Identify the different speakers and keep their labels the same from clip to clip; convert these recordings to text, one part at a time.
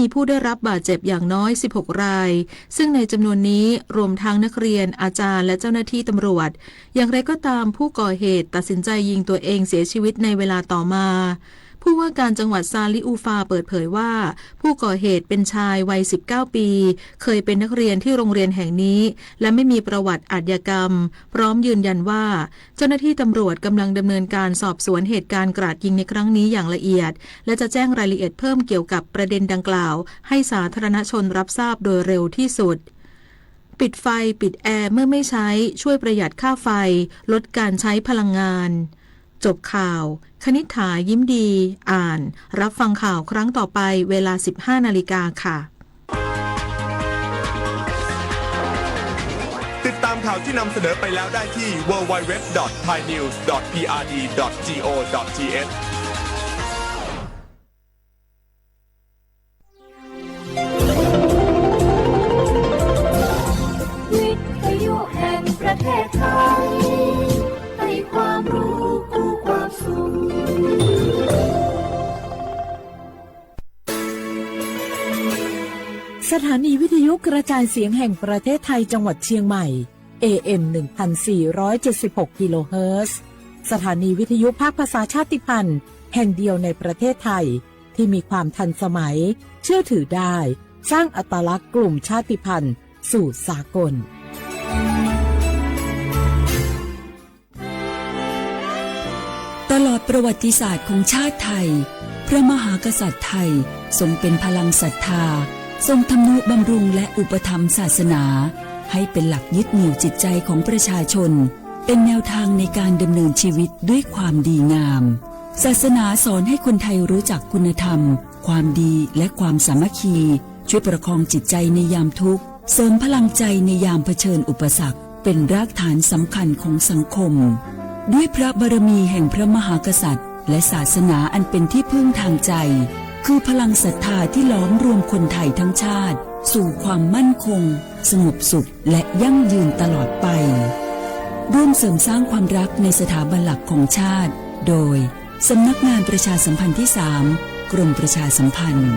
Speaker 1: มีผู้ได้รับบาดเจ็บอย่างน้อย16รายซึ่งในจำนวนนี้รวมทั้งนักเรียนอาจารย์และเจ้าหน้าที่ตำรวจอย่างไรก็ตามผู้ก่อเหตุตัดสินใจยิงตัวเองเสียชีวิตในเวลาต่อมาผู้ว่าการจังหวัดซาลิอูฟาเปิดเผยว่าผู้ก่อเหตุเป็นชายวัย19ปีเคยเป็นนักเรียนที่โรงเรียนแห่งนี้และไม่มีประวัติอาชญากรรมพร้อมยืนยันว่าเจ้าหน้าที่ตำรวจกำลังดำเนินการสอบสวนเหตุการณ์กราดยิงในครั้งนี้อย่างละเอียดและจะแจ้งรายละเอียดเพิ่มเกี่ยวกับประเด็นดังกล่าวให้สาธารณชนรับทราบโดยเร็วที่สุดปิดไฟปิดแอร์เมื่อไม่ใช้ช่วยประหยัดค่าไฟลดการใช้พลังงานจบข่าวคณิษฐายิ้มดีอ่านรับฟังข่าวครั้งต่อไปเวลา 15 นาฬิกาค่ะ
Speaker 2: ติดตามข่าวที่นำเสนอไปแล้วได้ที่ www.thainews.prd.go.th
Speaker 3: วิทยุแห่งประเทศไทยให้ความรู้คู่ความสุข
Speaker 4: สถานีวิทยุกระจายเสียงแห่งประเทศไทยจังหวัดเชียงใหม่ AM 1476 กิโลเฮิรตซ์สถานีวิทยุภาคภาษาชาติพันธุ์แห่งเดียวในประเทศไทยที่มีความทันสมัยเชื่อถือได้สร้างอัตลักษณ์กลุ่มชาติพันธุ์สู่สากล
Speaker 5: ตลอดประวัติศาสตร์ของชาติไทยพระมหากษัตริย์ไทยทรงเป็นพลังศรัทธาทรงทำนุบำรุงและอุปถัมภ์ศาสนาให้เป็นหลักยึดเหนี่ยวจิตใจของประชาชนเป็นแนวทางในการดำเนินชีวิตด้วยความดีงามศาสนาสอนให้คนไทยรู้จักคุณธรรมความดีและความสามัคคีช่วยประคองจิตใจในยามทุกข์เสริมพลังใจในยามเผชิญอุปสรรคเป็นรากฐานสำคัญของสังคมด้วยพระบารมีแห่งพระมหากษัตริย์และศาสนาอันเป็นที่พึ่งทางใจคือพลังศรัทธาที่ล้อมรวมคนไทยทั้งชาติสู่ความมั่นคงสงบสุขและยั่งยืนตลอดไปร่วมเสริมสร้างความรักในสถาบันหลักของชาติโดยสำนักงานประชาสัมพันธ์ที่ 3 กรมประชาสัมพันธ์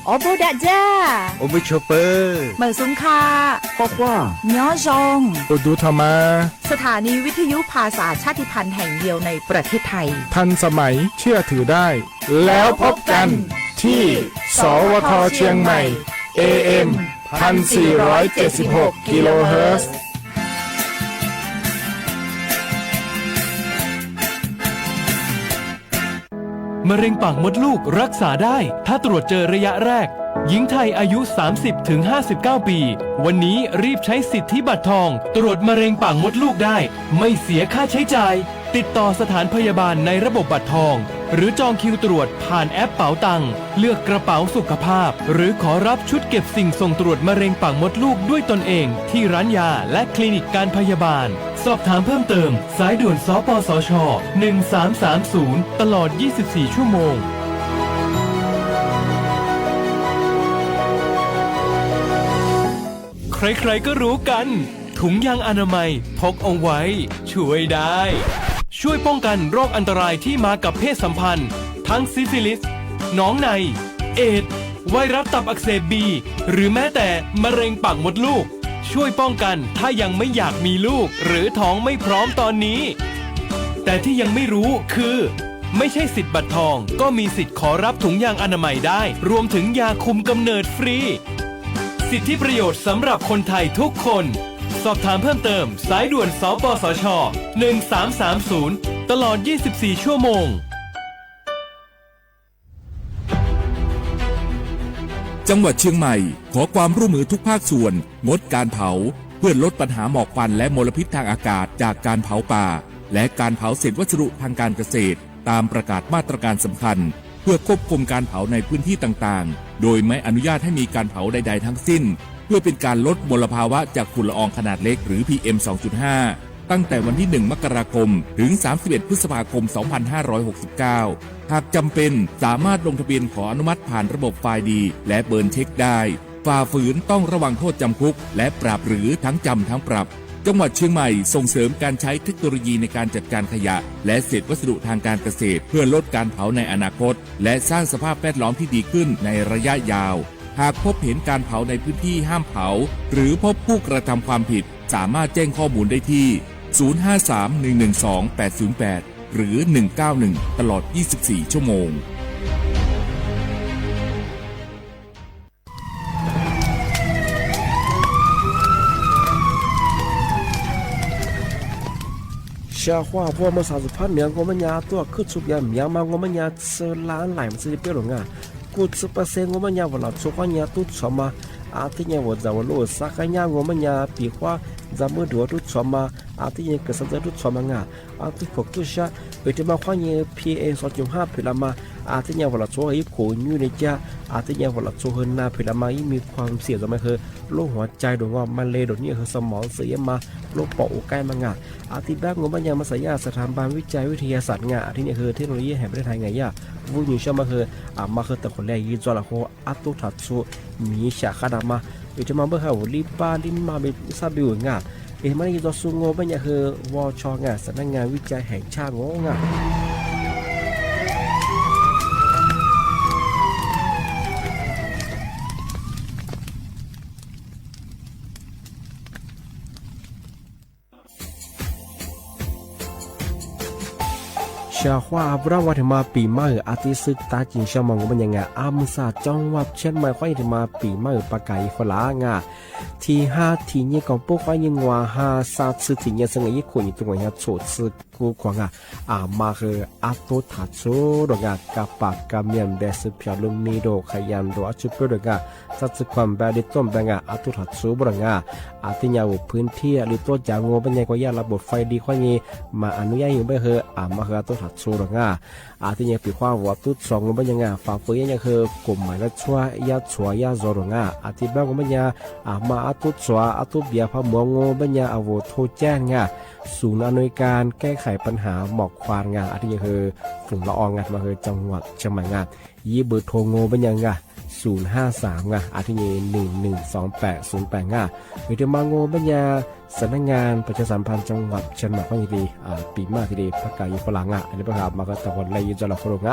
Speaker 6: โอโบดะจ้า
Speaker 7: โอเบชเปอร์
Speaker 6: เหมือซุงคา
Speaker 7: ปอกว่า
Speaker 6: ย้อจง
Speaker 7: โอดูธรรมา
Speaker 6: สถานีวิทยุภาษาชาติพันธุ์แห่งเดียวในประเทศไทย
Speaker 7: ทันสมัยเชื่อถือได้แล้วพบกันที่สวทเชียงใหม่ AM 1476 กิโลเฮิรตซ์
Speaker 8: มะเร็งปากมดลูกรักษาได้ถ้าตรวจเจอระยะแรกหญิงไทยอายุ 30-59 ปีวันนี้รีบใช้สิทธิบัตรทองตรวจมะเร็งปากมดลูกได้ไม่เสียค่าใช้จ่ายติดต่อสถานพยาบาลในระบบบัตรทองหรือจองคิวตรวจผ่านแอปเป๋าตังค์เลือกกระเป๋าสุขภาพหรือขอรับชุดเก็บสิ่งส่งตรวจมะเร็งปากมดลูกด้วยตนเองที่ร้านยาและคลินิกการพยาบาลสอบถามเพิ่มเติมสายด่วนสปสช1330ตลอด24ชั่วโมงใครๆก็รู้กันถุงยางอนามัยพกเอาไว้ช่วยได้ช่วยป้องกันโรคอันตรายที่มากับเพศสัมพันธ์ทั้งซิฟิลิสหนองในเอดส์ไวรัสตับอักเสบบีหรือแม้แต่มะเร็งปากมดลูกช่วยป้องกันถ้ายังไม่อยากมีลูกหรือท้องไม่พร้อมตอนนี้แต่ที่ยังไม่รู้คือไม่ใช่สิทธิ์บัตรทองก็มีสิทธิ์ขอรับถุงยางอนามัยได้รวมถึงยาคุมกำเนิดฟรีสิทธิประโยชน์สำหรับคนไทยทุกคนสอบถามเพิ่มเติมสายด่วนสปสช1330ตลอด24ชั่วโมง
Speaker 9: จังหวัดเชียงใหม่ขอความร่วมมือทุกภาคส่วนงดการเผาเพื่อลดปัญหาหมอกควันและมลพิษทางอากาศจากการเผาป่าและการเผาเศษวัสดุทางการเกษตรตามประกาศมาตรการสำคัญเพื่อควบคุมการเผาในพื้นที่ต่างๆโดยไม่อนุญาตให้มีการเผาใดๆทั้งสิ้นเพื่อเป็นการลดมลภาวะจากฝุ่นละอองขนาดเล็กหรือ PM 2.5 ตั้งแต่วันที่ 1 มกราคมถึง 31 พฤษภาคม 2569 หากจำเป็นสามารถลงทะเบียนขออนุมัติผ่านระบบไฟล์ดีและเบิร์นเช็คได้ฝ่าฝืนต้องระวังโทษจำคุกและปรับหรือทั้งจำทั้งปรับ จังหวัดเชียงใหม่ส่งเสริมการใช้เทคโนโลยีในการจัดการขยะและเศษวัสดุทางการเกษตรเพื่อลดการเผาในอนาคตและสร้างสภาพแวดล้อมที่ดีขึ้นในระยะยาวหากพบเห็นการเผาในพื้นที่ห้ามเผาหรือพบผู้กระทำความผิดสามารถแจ้งข้อมูลได้ที่ 053-112-808 หรือ 191 ตลอด 24 ชั่วโมง
Speaker 10: เชื่อว่าพวกมัน30,000เมียง我们家多可出边เมียงมา我们家吃烂来มันสิเปียหลงอ่ะกู10%我们家我老出话家都什么啊ที่เนี่ยว่าจะว่าโลสักอย่าง我们家ปีว่าจะมือดัวทุกสมาที่เนี่ยก็สังเกตทุกสมาง่ะที่พวกทุกชาไปที่มาว่าเนี่ย PA 2.5พิลามาที่เนี่ยว่าเราช่วยผู้อยู่ในจ้าที่เนี่ยว่าเราช่วยนาพิลามามีความเสี่ยงจะไม่คือโรคหัวใจดวงว่ามันเลยดวงนี้คือสมองเสียมาโรคปอดใกล้มาง่ะที่บ้าน我们家มาสายาสถาบันวิจัยวิทยาศาสตร์ง่ะที่เนี่ยคือเทคโนโลยีแห่งประเทศไทยไงย่าวุ้ยชามาคือแต่คนแรกยี่จ้าละโคตุถัดสู้มีฉากขนาดมาอยู่จะมาเมื่อเขาลิบาลิมาเป็นซาบิวง่ะมันยี่จ้าสู้งบเนี่ยคือวชง่ะสำนักงานวิจัยแห่งชาติงง่ะชาว่าบราวัฒมาปีใหม่อาทิตย์ซึกตาจิงชามองมันยังไงมุสาจังหวัดเชียงใหม่ค่อยถึงมาปีใหม่ปากไก่ฝรั่งที่5ที่เนี่ยก็พวกค่อยยังว่า5 3次ที่เนี่ยซึ่งอีกคนอยู่ตรงนี้โฉดซึกกูกว่ามาคือตุถัดโซดกับปากกับเมียนเดสเปียลุมนีโดขยันโดอจุเปดสัตว์ความแบบดิต้มตุถัดโซบที่เนี่ยพื้นที่หรือตัวจางงเป็นยังก็ยาระบบไฟดีค่อยนี้มาอนุญาตอยู่ไม่คือมาคือตุถัดโซที่เนี่ยปีความว่าตุสองเป็นยังฝ่าฝืนยังคือกลุ่มหมายละชัวยาชัวยาโซดที่บ้านก็เป็นยังมาตุสวตุเบียพะมัวงเป็นยังโทรแจ้งศูนย์อำนวยการแก้ไขปัญหาหมอกควันที่ยังคือฝุ่นละอองมาคือจังหวัดเชียงใหม่ยี่เบอร์โทรโงเป็นยัง053ที่นี่11280หรือจะมาโงเป็นยังสำนักงานประชาสัมพันธ์จังหวัดเชียงใหม่ก็ยังดีปีมากทีเดียวพักกายฝรั่งอันนี้ประกาศมาก็ตะวันไรยุจลาโคโรง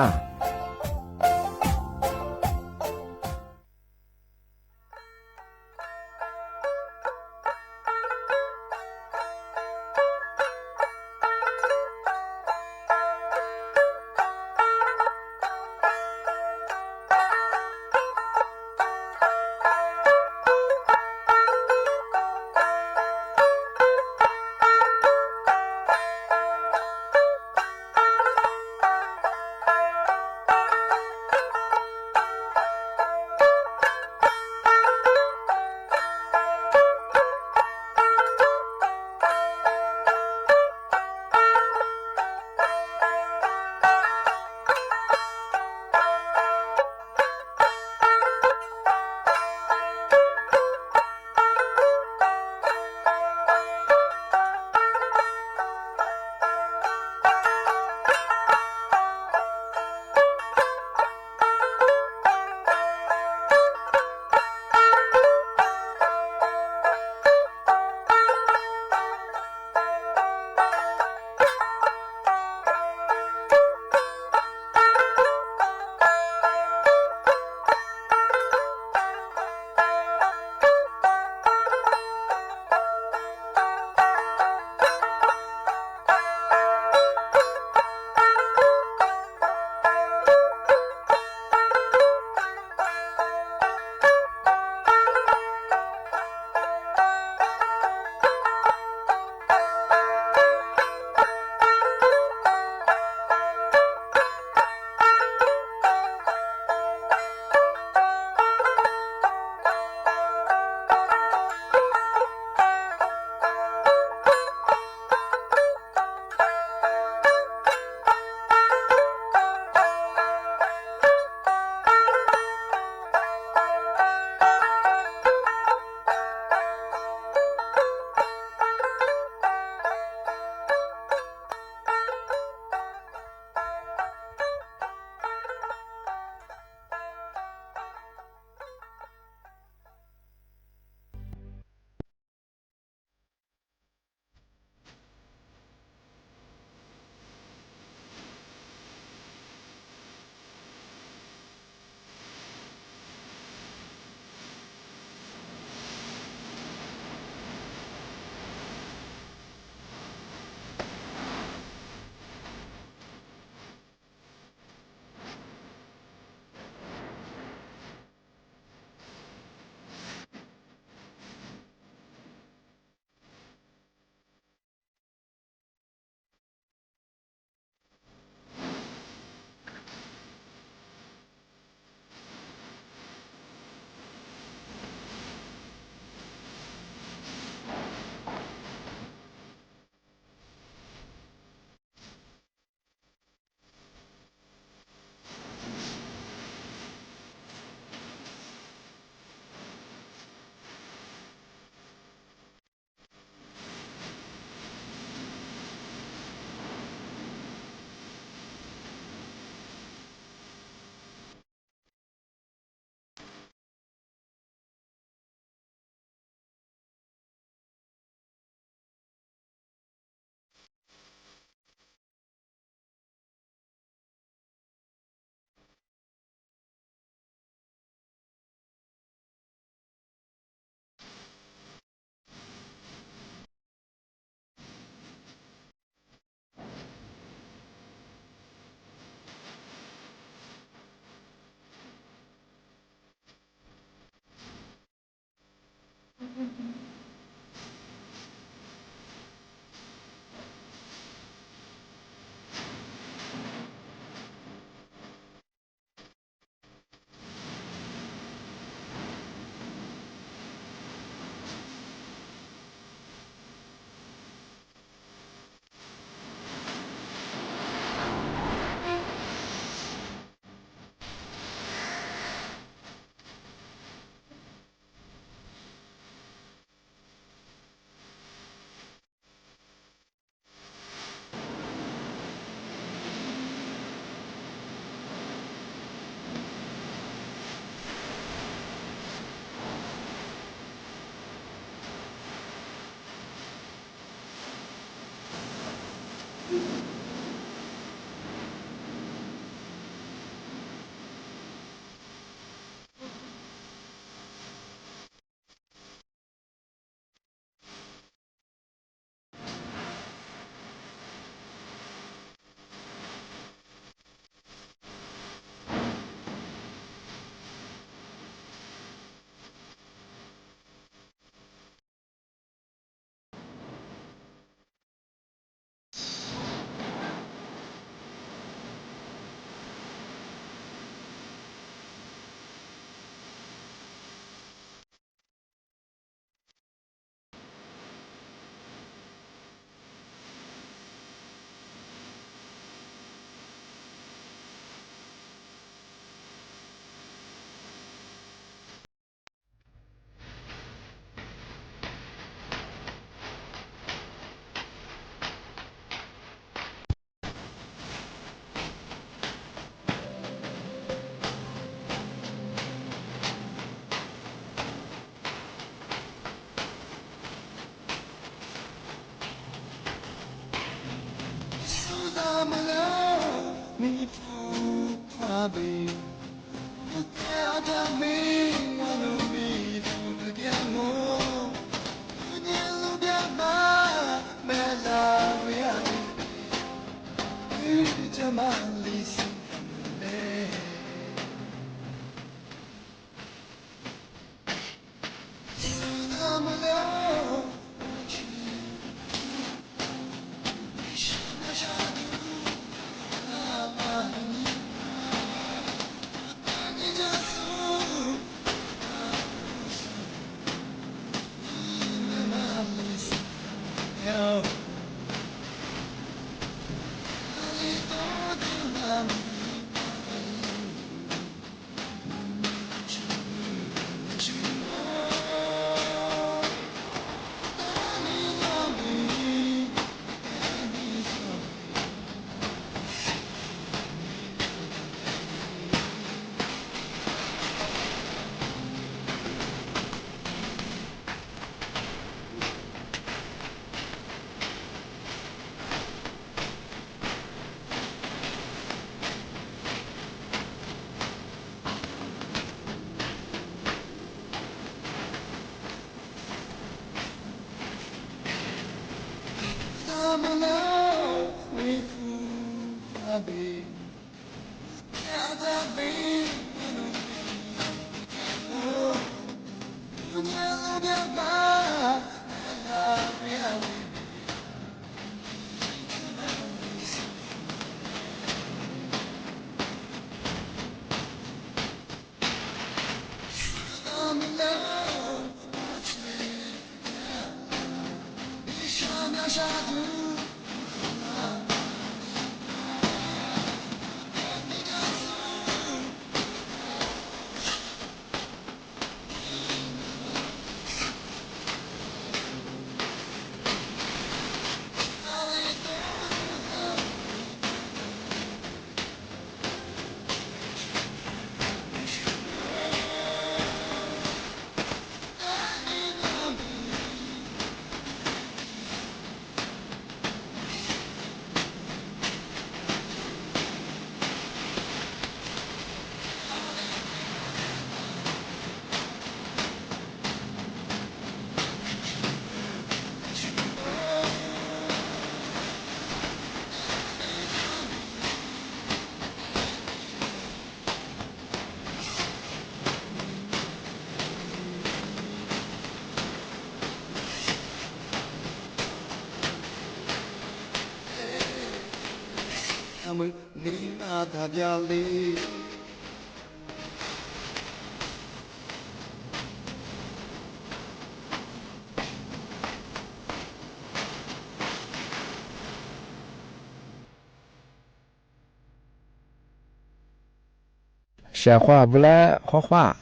Speaker 10: 小话不啦，花花，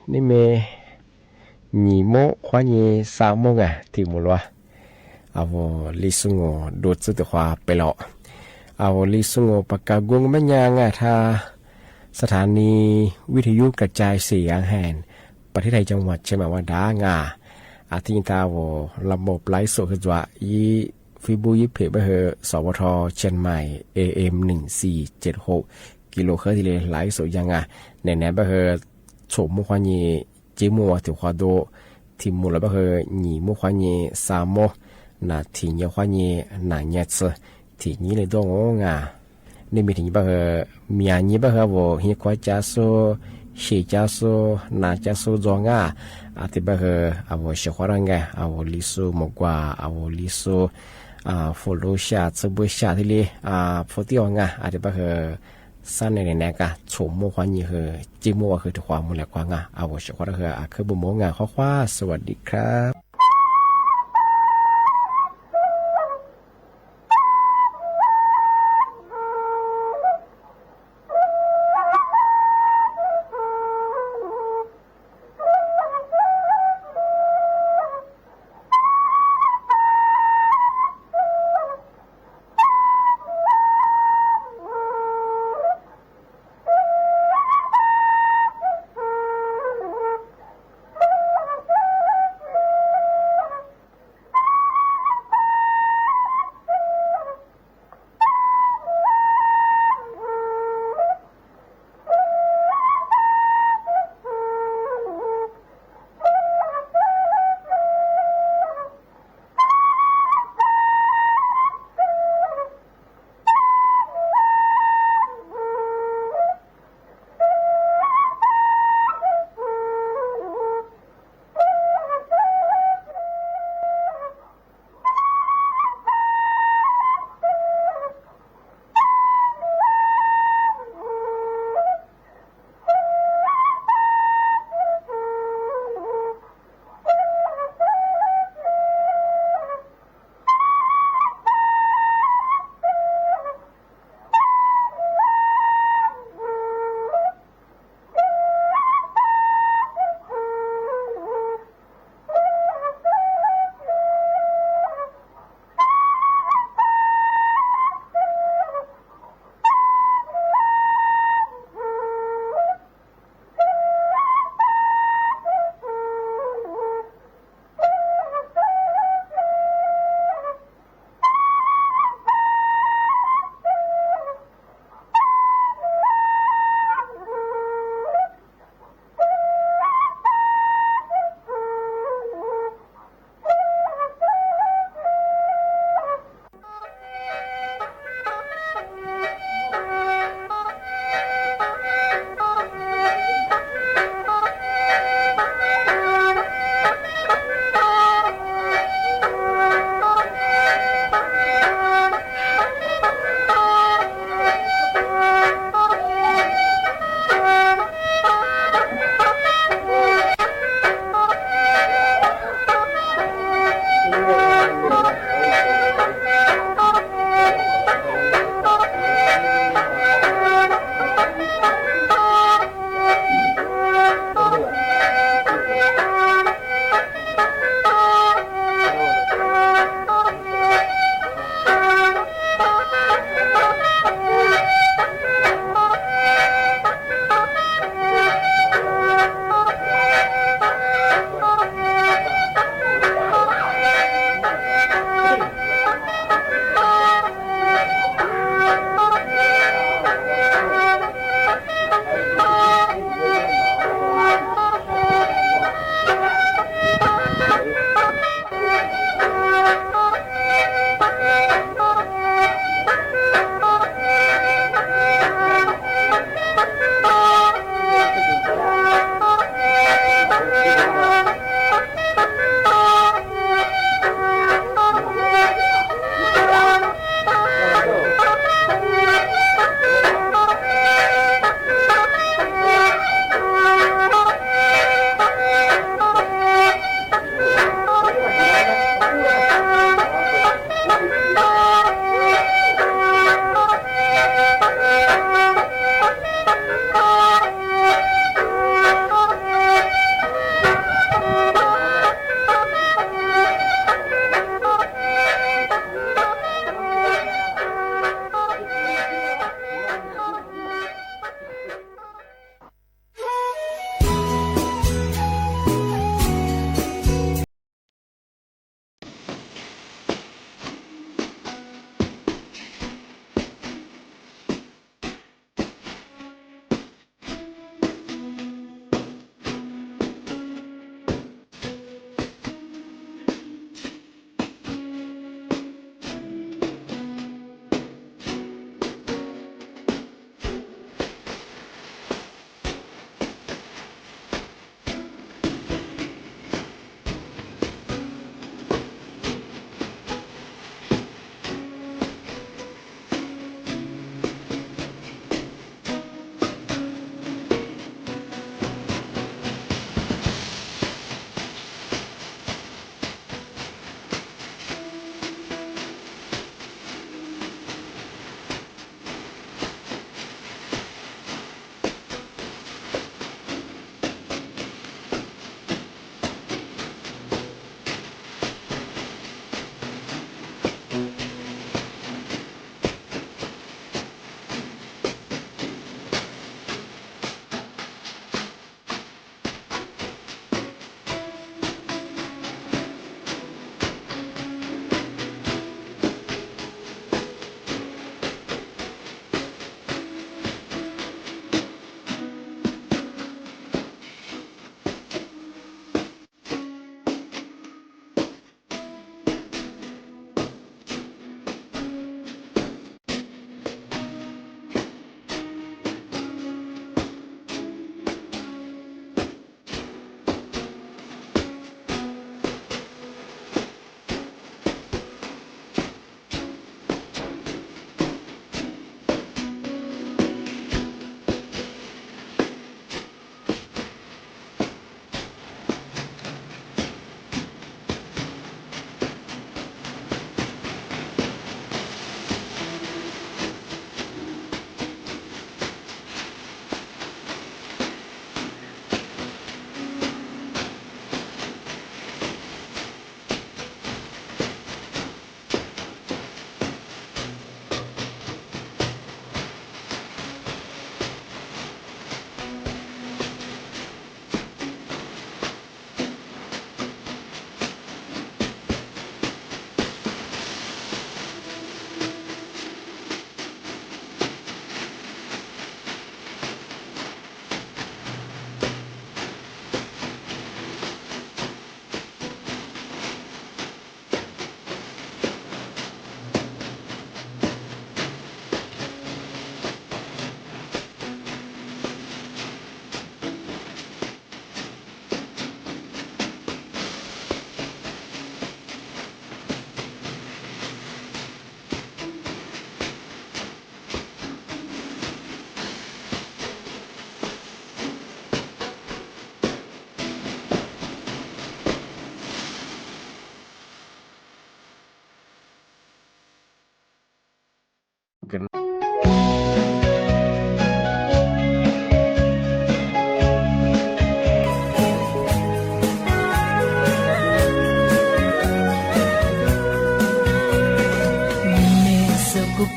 Speaker 10: 你们你么花你啥么啊？听不咯？啊，我李松我多次的话ไป了。啊，我李松我ปากกากงมันยังอ่ะถ้าสถานีวิทยุกระจายเสียงแห่งประเทศไทยจังหวัดเชียงใหม่ว่าดางาอาทิตย์ตาวระบบไลฟ์สดคือว่าอี ฟีบูยิเพเบอร์สวทเชียงใหม่ AM 1476กิโลเฮิรตซ์ที่เลยหลายสุดยังในแนบเบอร์โฉมมุขวานีจิมัวถือควาโดทีมูลเบอร์หนีมุขวานีซามโมนาทีเยควานีนาเนตส์ทีนี้เลยต้องนี่มีถึงเบอร์มีอันนี้เบอร์ว่าฮิควาจาโซชีจาโซนาจาโซจงอาทิเบอร์เอาเชควารังเอาลิโซมกว่าเอาลิโซโฟโลชาซบชาที่เลยโฟติองอาทิเบอร์สั้นในแนกโฉมโมควานีคือจิมัวคือถือความมูลกว่างเอาเชควารังคือบุโมข้อควาสวัสดีครับ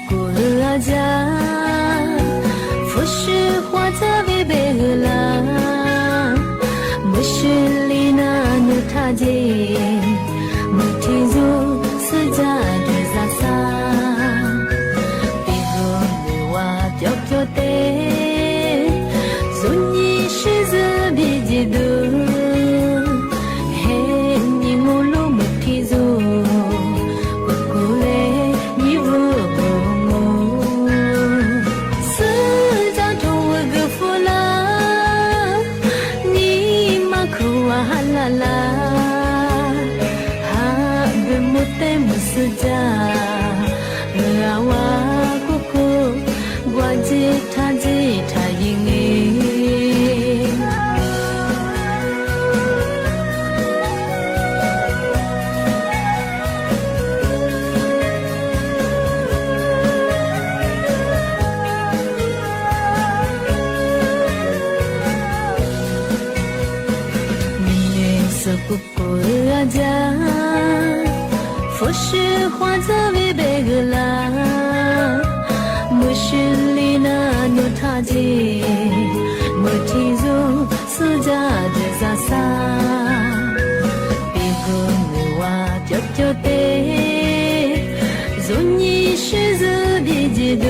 Speaker 3: 古阿家，佛是花在为贝格拉，不是里那努他杰，穆提祖斯加的萨萨，比如米瓦表表的，尊尼是子比基督。佛是花在为贝格拉，不是里那努他杰，莫提祖斯加的萨萨，比格米瓦表表的，尊尼是子比基督，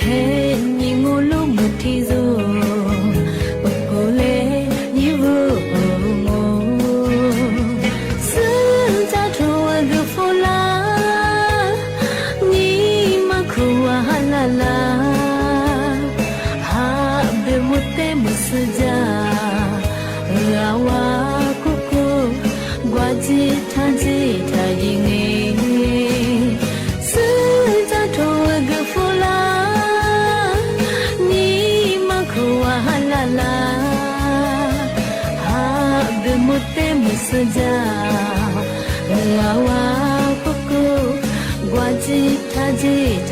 Speaker 3: 嘿尼穆鲁莫提祖。Sejak awal kuku wajib tajik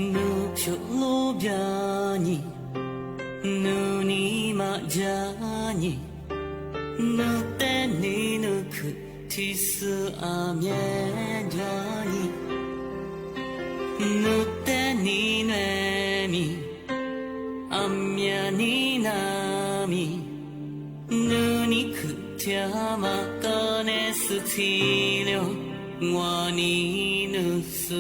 Speaker 11: ぬぴょろびゃにぬにまじゃにぬてにぬくティスあみえじゃにぬてにねみあみやになみぬにくてゃまかねすちりょわにぬす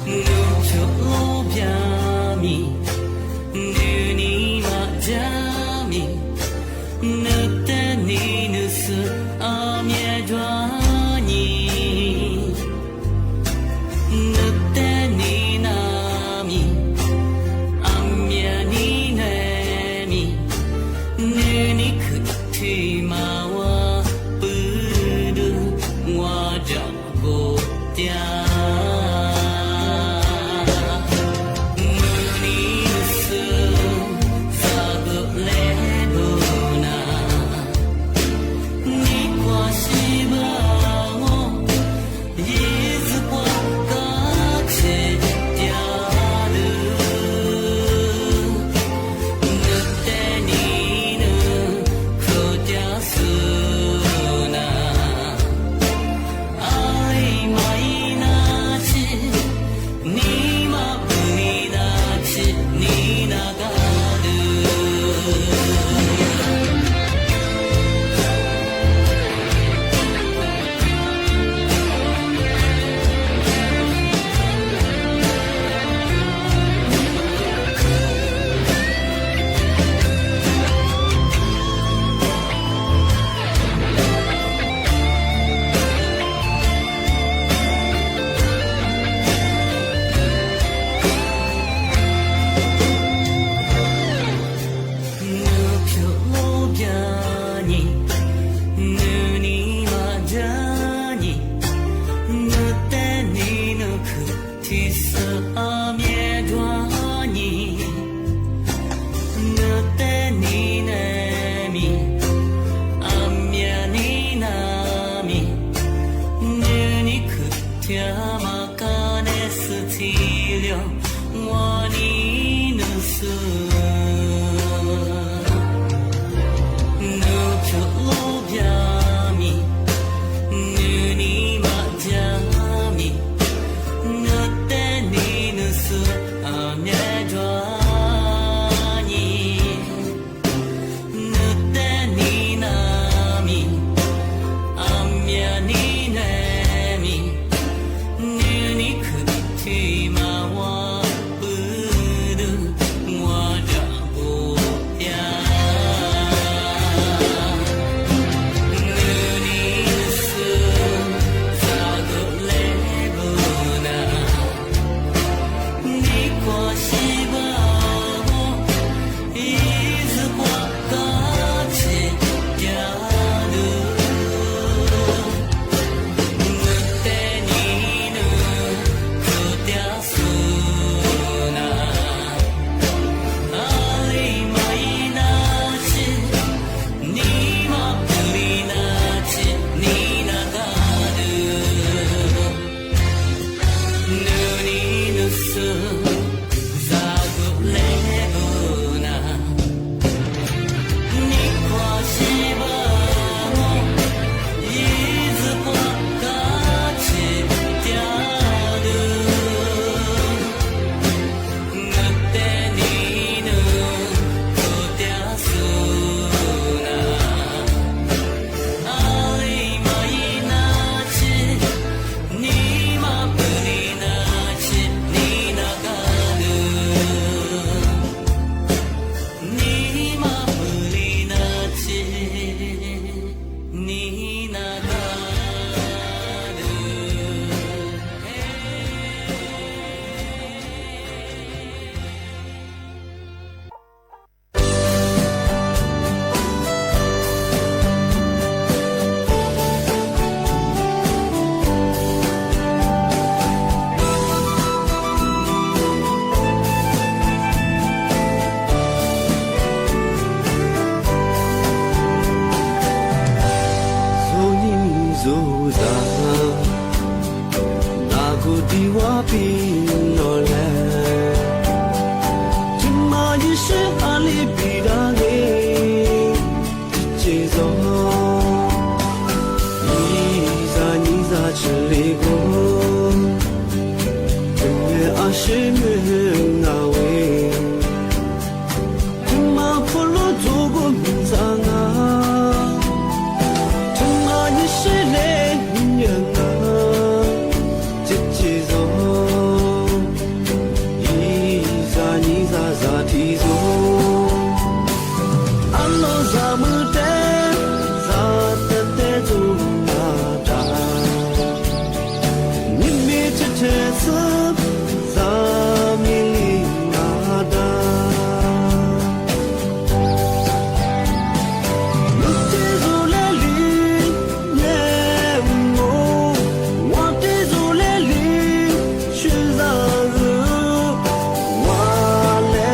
Speaker 11: ぬちょろびゃみぬにまじゃみぬてにぬすあみえじゃにぬてになみあみやにねみぬにくてまわぷるわじゃごてゃぬဇာတိဆိုအလောဇာမှုတဲ့ဇာတဲ့သူမာတာနိမေချစ်တဲ့စဇာမီလီနာတာလူတေဇိုလေလီနေမိုဝတ်တေဇိုလေလီရှိဇာရူဝါလေ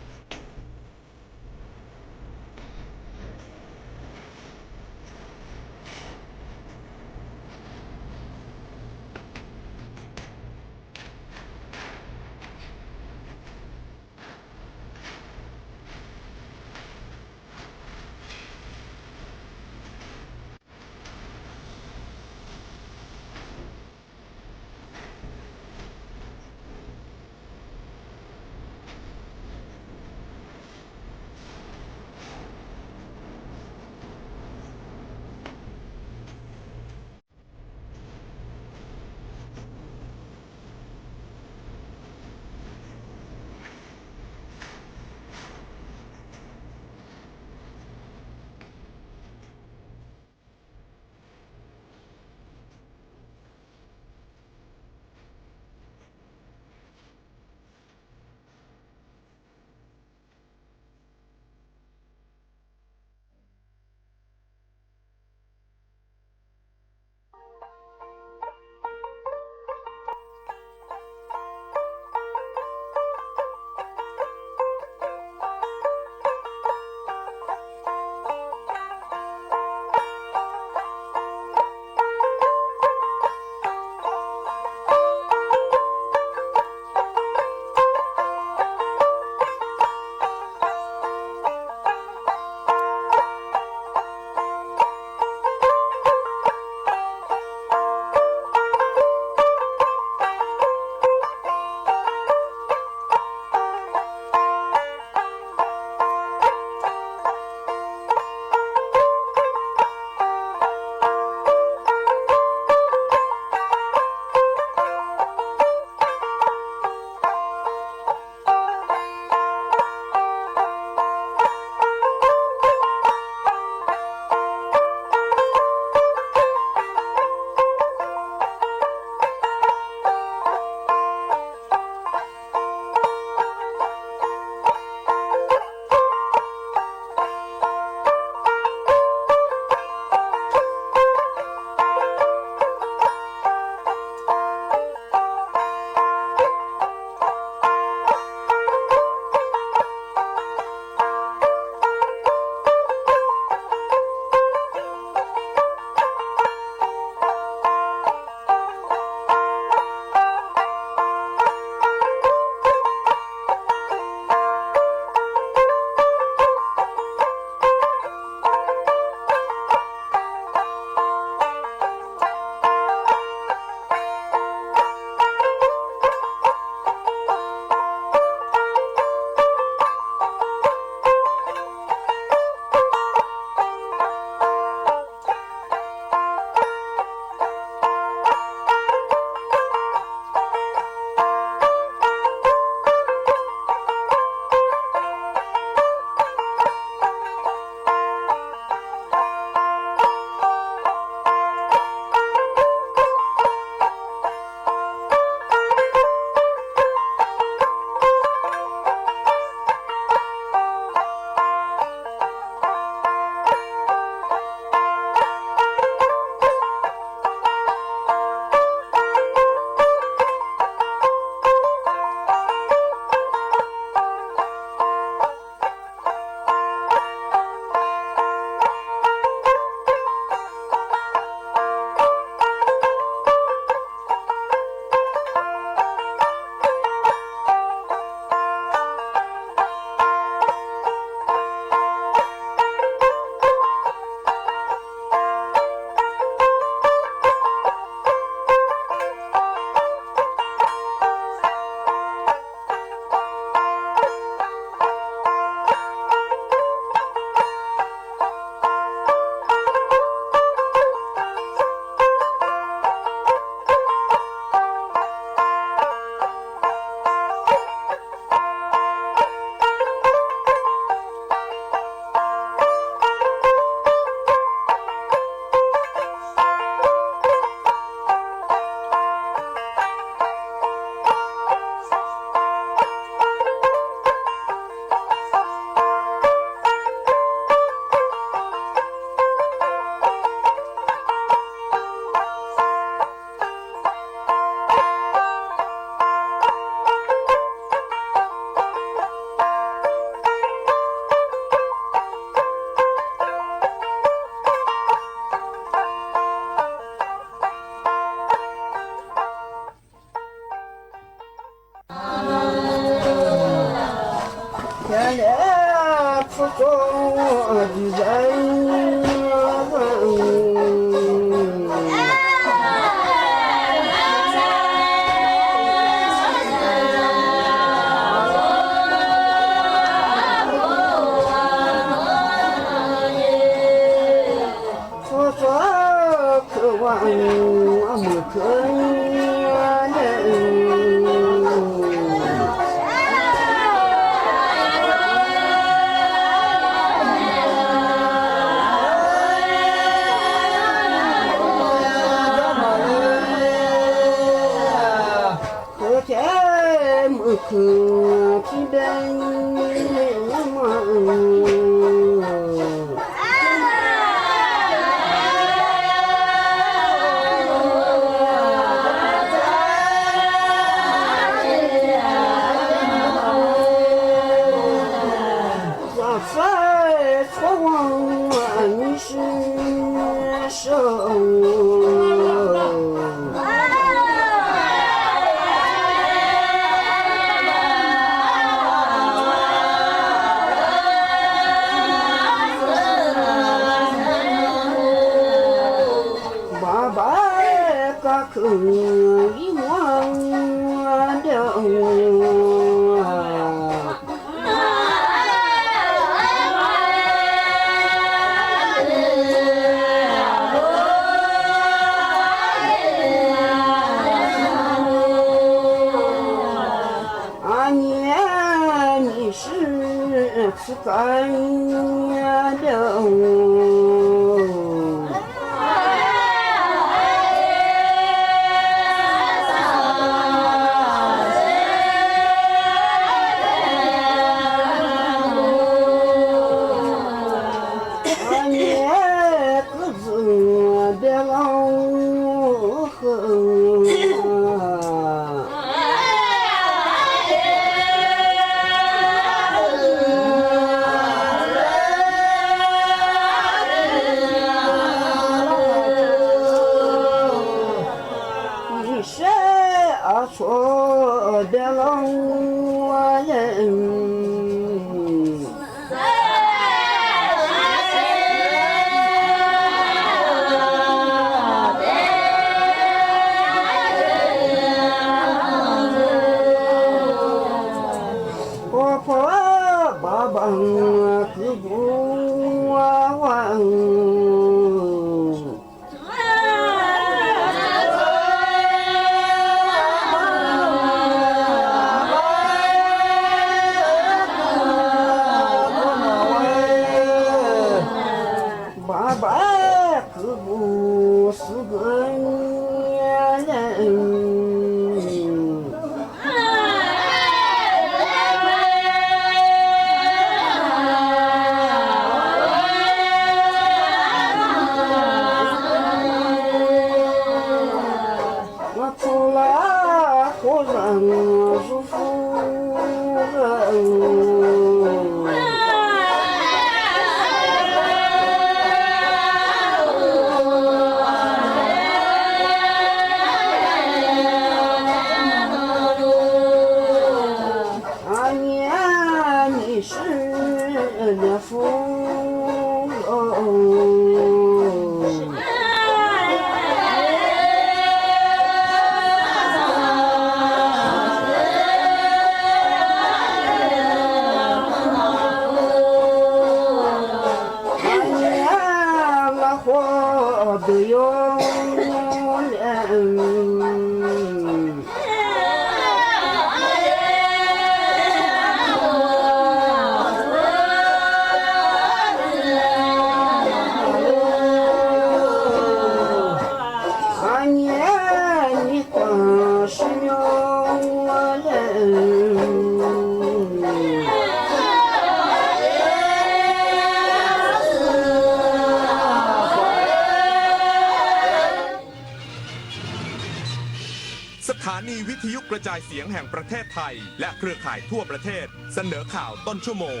Speaker 2: สถานีวิทยุกระจายเสียงแห่งประเทศไทยและเครือข่ายทั่วประเทศเสนอข่าวต้นชั่วโมง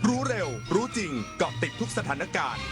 Speaker 2: รู้เร็วรู้จริงเกาะติดทุกสถานการณ์